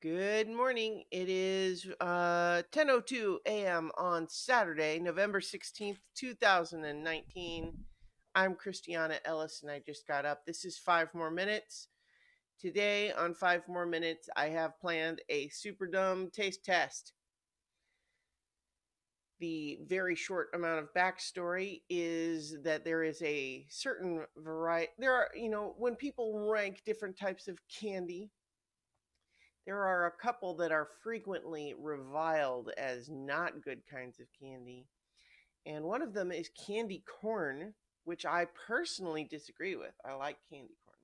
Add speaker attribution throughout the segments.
Speaker 1: Good morning. It is 10:02 a.m. on Saturday, November 16th, 2019. I'm Christiana Ellis and I just got up. This is 5 more minutes. Today on 5 more minutes, I have planned a super dumb taste test. The very short amount of backstory is that there is a certain variety. There are, when people rank different types of candy, there are a couple that are frequently reviled as not good kinds of candy. And one of them is candy corn, which I personally disagree with. I like candy corn.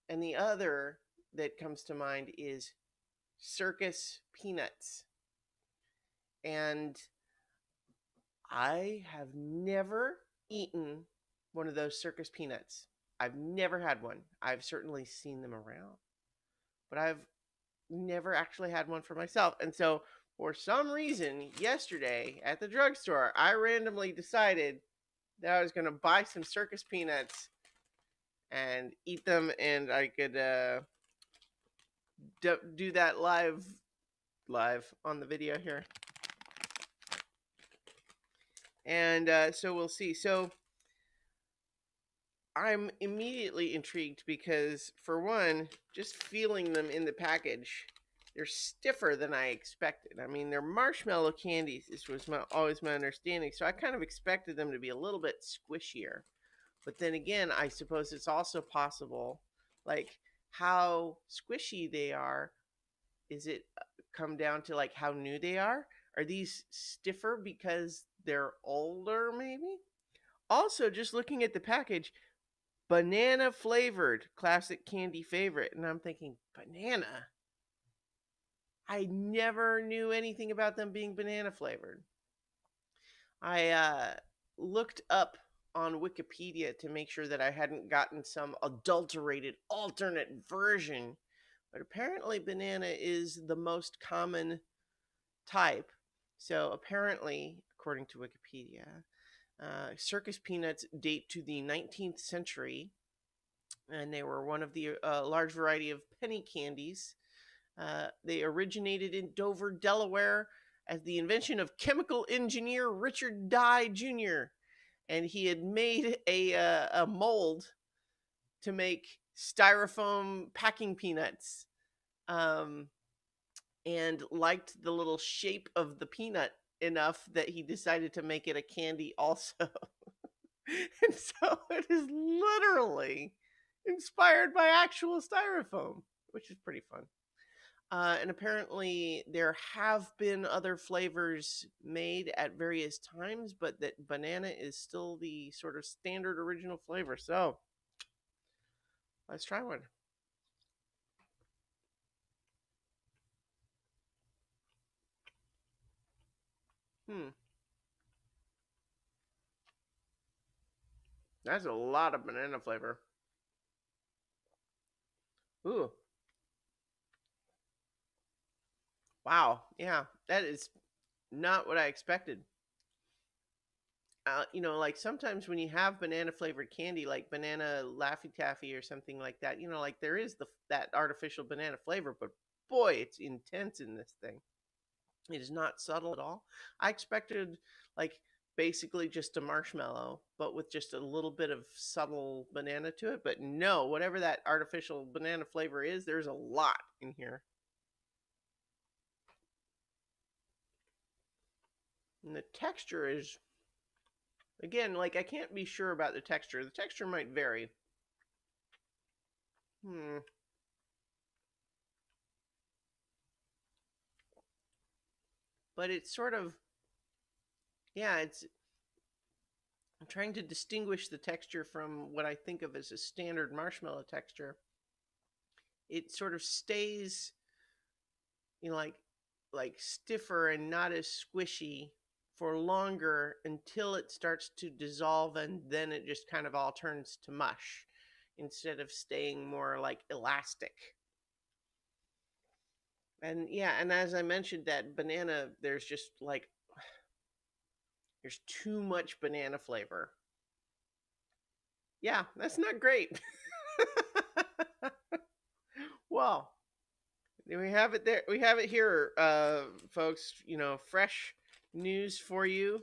Speaker 1: And the other that comes to mind is circus peanuts. And I have never eaten one of those circus peanuts. I've never had one. I've certainly seen them around, but I've never actually had one for myself. And so, for some reason, yesterday at the drugstore, I randomly decided that I was going to buy some circus peanuts and eat them, and I could do that live on the video here. And so we'll see. So I'm immediately intrigued because, for one, just feeling them in the package, they're stiffer than I expected. I mean, they're marshmallow candies. This was always my understanding. So I kind of expected them to be a little bit squishier. But then again, I suppose it's also possible, like, how squishy they are. Is it come down to like how new they are? Are these stiffer because they're older, maybe? Also, just looking at the package, banana flavored, classic candy favorite. And I'm thinking, banana? I never knew anything about them being banana flavored. I looked up on Wikipedia to make sure that I hadn't gotten some adulterated alternate version, but apparently banana is the most common type. So apparently, according to Wikipedia, circus peanuts date to the 19th century, and they were one of the large variety of penny candies. They originated in Dover, Delaware, as the invention of chemical engineer Richard Dye Jr., and he had made a mold to make styrofoam packing peanuts, um, and liked the little shape of the peanut enough that he decided to make it a candy also. And so it is literally inspired by actual styrofoam, which is pretty fun. And apparently, there have been other flavors made at various times, but that banana is still the sort of standard original flavor. So let's try one. Hmm, that's a lot of banana flavor. Ooh, wow. Yeah, that is not what I expected. Like sometimes when you have banana flavored candy, like banana Laffy Taffy or something like that, like there is that artificial banana flavor, but boy, it's intense in this thing. It is not subtle at all. I expected like basically just a marshmallow, but with just a little bit of subtle banana to it. But no, whatever that artificial banana flavor is, there's a lot in here. And the texture is, again, like I can't be sure about the texture. The texture might vary. Hmm. But it's sort of, yeah, I'm trying to distinguish the texture from what I think of as a standard marshmallow texture. It sort of stays, you know, like stiffer and not as squishy for longer until it starts to dissolve, and then it just kind of all turns to mush instead of staying more like elastic. And yeah, and as I mentioned, that banana, there's too much banana flavor. Yeah, that's not great. Well, We have it there. We have it here, folks. You know, fresh news for you.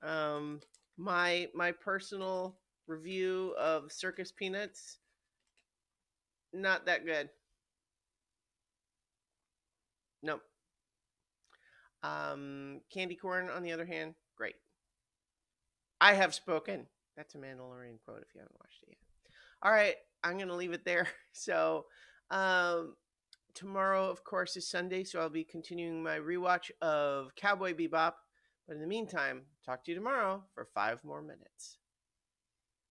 Speaker 1: Um, my personal review of Circus Peanuts, not that good. Nope. Candy corn, on the other hand, great. I have spoken. That's a Mandalorian quote if you haven't watched it yet. All right, I'm gonna leave it there. So, um, tomorrow, of course, is Sunday, so I'll be continuing my rewatch of Cowboy Bebop. But in the meantime, talk to you tomorrow for 5 more minutes.